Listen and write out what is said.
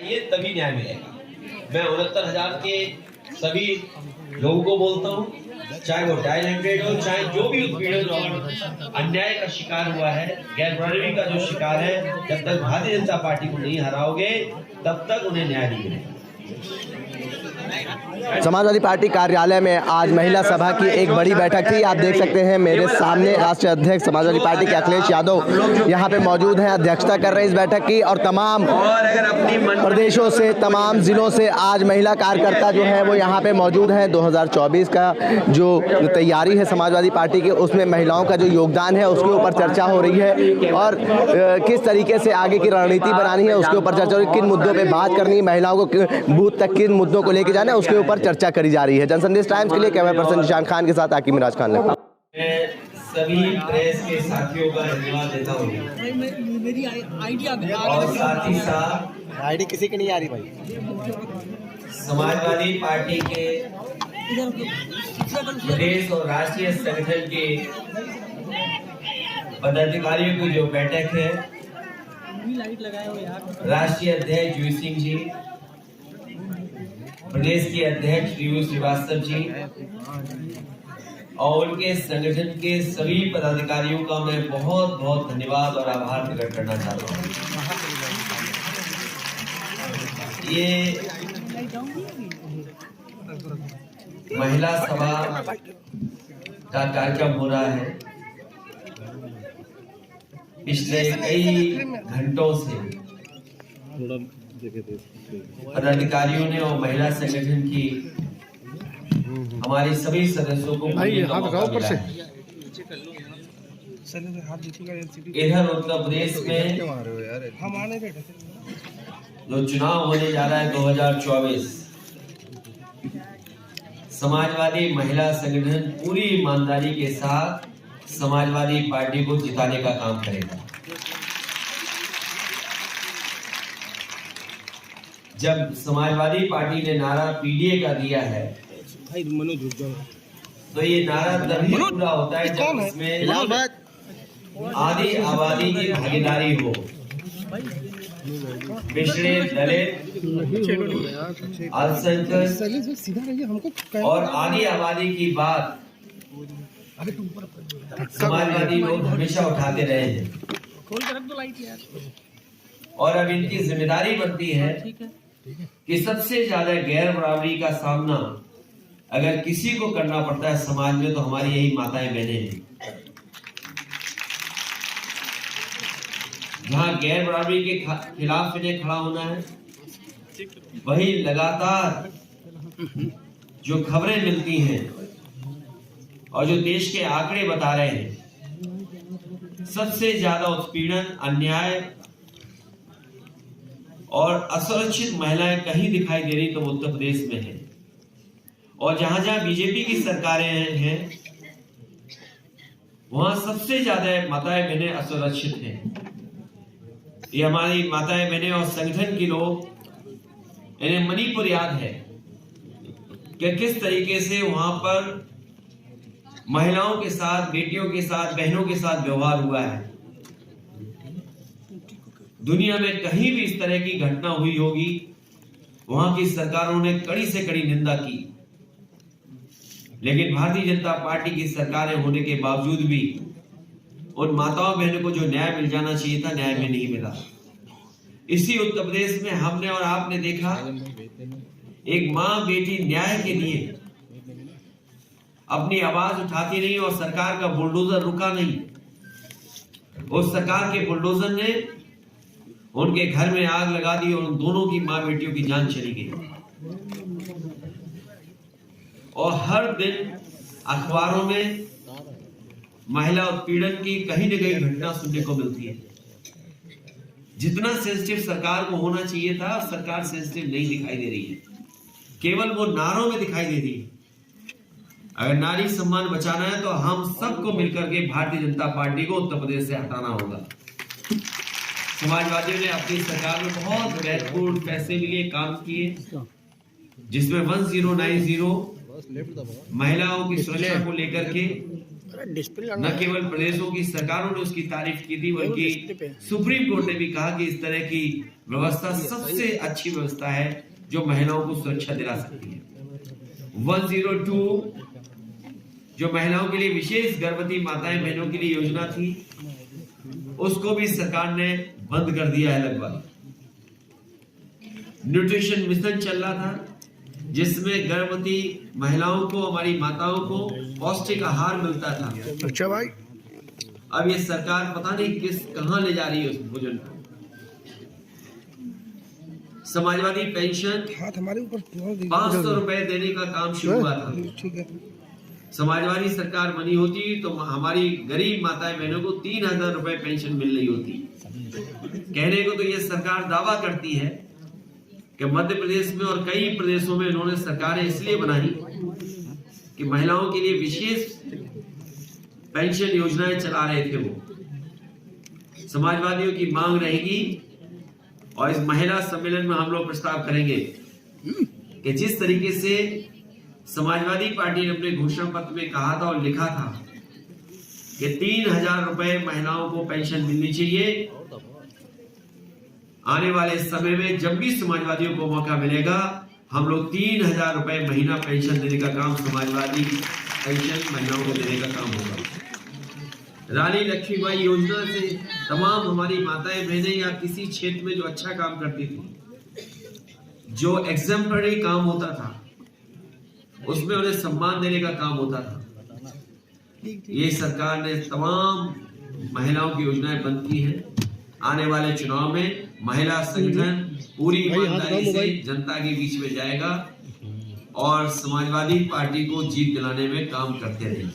चाहिए तभी न्याय मिलेगा। मैं 69,000 के सभी लोगों को बोलता हूँ, चाहे वो टैलेंटेड हो, चाहे जो भी उत्पीड़न और अन्याय का शिकार हुआ है, गैर बराबरी का जो शिकार है, जब तक भारतीय जनता पार्टी को नहीं हराओगे तब तक उन्हें न्याय नहीं मिलेगा। समाजवादी पार्टी कार्यालय में आज महिला सभा की एक बड़ी बैठक थी। आप देख सकते हैं मेरे सामने राष्ट्रीय अध्यक्ष समाजवादी पार्टी के अखिलेश यादव यहाँ पे मौजूद हैं, अध्यक्षता कर रहे हैं इस बैठक की। और तमाम प्रदेशों से, तमाम जिलों से आज महिला कार्यकर्ता जो है वो यहाँ पे मौजूद हैं। 2024 का जो तैयारी है समाजवादी पार्टी की, उसमें महिलाओं का जो योगदान है उसके ऊपर चर्चा हो रही है और किस तरीके से आगे की रणनीति बनानी है उसके ऊपर चर्चा हो रही है। किन मुद्दों पर बात करनी है, महिलाओं को बूथ तक किन मुद्दों को लेकर जाना है उसके ऊपर चर्चा करी जा रही है। जनसंदेश टाइम्स के लिए कैमरा पर्सन निशान खान के साथ आकिब मिराज खान। मैं सभी प्रेस के साथियों का धन्यवाद देता हूँ और साथ ही साथ आईडी किसी की नहीं आ रही भाई, समाजवादी पार्टी के प्रदेश और राष्ट्रीय संगठन के पदाधिकारियों की जो बैठक है, राष्ट्रीय अध्यक्ष जूही सिंह जी, प्रदेश के अध्यक्ष वीरू श्रीवास्तव जी और उनके संगठन के सभी पदाधिकारियों का मैं बहुत बहुत धन्यवाद और आभार प्रकट करना चाहता हूँ। ये महिला सभा का कार्यक्रम हो रहा है। पिछले कई घंटों से पदाधिकारियों ने और महिला संगठन की हमारे सभी सदस्यों को इधर उत्तर प्रदेश में जो चुनाव होने जा रहा है 2024, समाजवादी महिला संगठन पूरी ईमानदारी के साथ समाजवादी पार्टी को जिताने का काम करेगा। जब समाजवादी पार्टी ने नारा पीडीए का दिया है तो ये नारा तभी पूरा होता है जब इसमें आधी आबादी की भागीदारी हो। पिछड़े, दलित, अल्पसंख्यक और आधी आबादी की बात समाजवादी लोग हमेशा उठाते रहे हैं और अब इनकी जिम्मेदारी बनती है कि सबसे ज्यादा गैर बराबरी का सामना अगर किसी को करना पड़ता है समाज में तो हमारी यही माताएं बहनें हैं। जहां गैर बराबरी के खिलाफ इन्हें खड़ा होना है, वही लगातार जो खबरें मिलती हैं और जो देश के आंकड़े बता रहे हैं, सबसे ज्यादा उत्पीड़न, अन्याय और असुरक्षित महिलाएं कहीं दिखाई दे रही तो वो उत्तर प्रदेश में है। और जहां जहां बीजेपी की सरकारें हैं वहां सबसे ज्यादा माताएं बहनें असुरक्षित हैं। ये हमारी माताएं बहनें और संगठन के लोग, इन्हें मणिपुर याद है कि किस तरीके से वहां पर महिलाओं के साथ, बेटियों के साथ, बहनों के साथ व्यवहार हुआ है। दुनिया में कहीं भी इस तरह की घटना हुई होगी, वहां की सरकारों ने कड़ी से कड़ी निंदा की, लेकिन भारतीय जनता पार्टी की सरकारें होने के बावजूद भी उन माताओं बहनों को जो न्याय मिल जाना चाहिए था, न्याय में नहीं मिला। इसी उत्तर प्रदेश में हमने और आपने देखा, एक माँ बेटी न्याय के लिए अपनी आवाज उठाती रही और सरकार का बुलडोजर रुका नहीं। उस सरकार के बुलडोजर ने उनके घर में आग लगा दी और उन दोनों की मां बेटियों की जान चली गई। और हर दिन अखबारों में महिला उत्पीड़न की कहीं न कहीं घटना सुनने को मिलती है। जितना सेंसिटिव सरकार को होना चाहिए था, सरकार सेंसिटिव नहीं दिखाई दे रही है, केवल वो नारों में दिखाई दे रही है। अगर नारी सम्मान बचाना है तो हम सबको मिलकर के भारतीय जनता पार्टी को उत्तर प्रदेश से हटाना होगा। समाजवादियों ने अपनी सरकार में बहुत महत्वपूर्ण फैसले लिए, काम किए, जिसमें 1090 महिलाओं की सुरक्षा को लेकर के न केवल प्रदेशों की सरकारों ने उसकी तारीफ की थी, बल्कि सुप्रीम कोर्ट ने भी कहा कि इस तरह की व्यवस्था सबसे अच्छी व्यवस्था है जो महिलाओं को सुरक्षा दिला सकती है। 102 जो महिलाओं के लिए विशेष गर्भवती माताएं बहनों के लिए योजना थी, उसको भी सरकार ने बंद कर दिया है लगभग। न्यूट्रिशन मिशन चल रहा था, जिसमें गर्भवती महिलाओं को, हमारी माताओं को पौष्टिक आहार मिलता था। अच्छा भाई, अब ये सरकार पता नहीं कहां ले जा रही है उस भोजन को। समाजवादी पेंशन हाथ हमारे ऊपर 500 रुपए देने का काम शुरू हुआ था। ठीक है। समाजवादी सरकार बनी होती तो हमारी गरीब माताएं बहनों को 3000 रुपए पेंशन मिल रही होती। कहने को तो ये सरकार दावा करती है कि मध्य प्रदेश में और कई प्रदेशों में इन्होंने सरकारें इसलिए बनाई कि महिलाओं के लिए विशेष पेंशन योजनाएं चला रहे थे। वो समाजवादियों की मांग रहेगी और इस महिला सम्मेलन में हम लोग प्रस्ताव करेंगे कि जिस तरीके से समाजवादी पार्टी ने अपने घोषणा पत्र में कहा था और लिखा था कि 3000 रुपए महिलाओं को पेंशन मिलनी चाहिए, आने वाले समय में जब भी समाजवादियों को मौका मिलेगा, हम लोग 3000 रुपए महीना पेंशन देने का काम, समाजवादी पेंशन महिलाओं को देने का काम होगा। रानी लक्ष्मीबाई योजना से तमाम हमारी माताएं बहनें या किसी क्षेत्र में जो अच्छा काम करती थी, जो एग्जेम्पलरी काम होता था, उसमें उन्हें सम्मान देने का काम होता था। ये सरकार ने तमाम महिलाओं की योजनाएं बंद की हैं। आने वाले चुनाव में महिला संगठन पूरी ईमानदारी से जनता के बीच में जाएगा और समाजवादी पार्टी को जीत दिलाने में काम करते रहेंगे।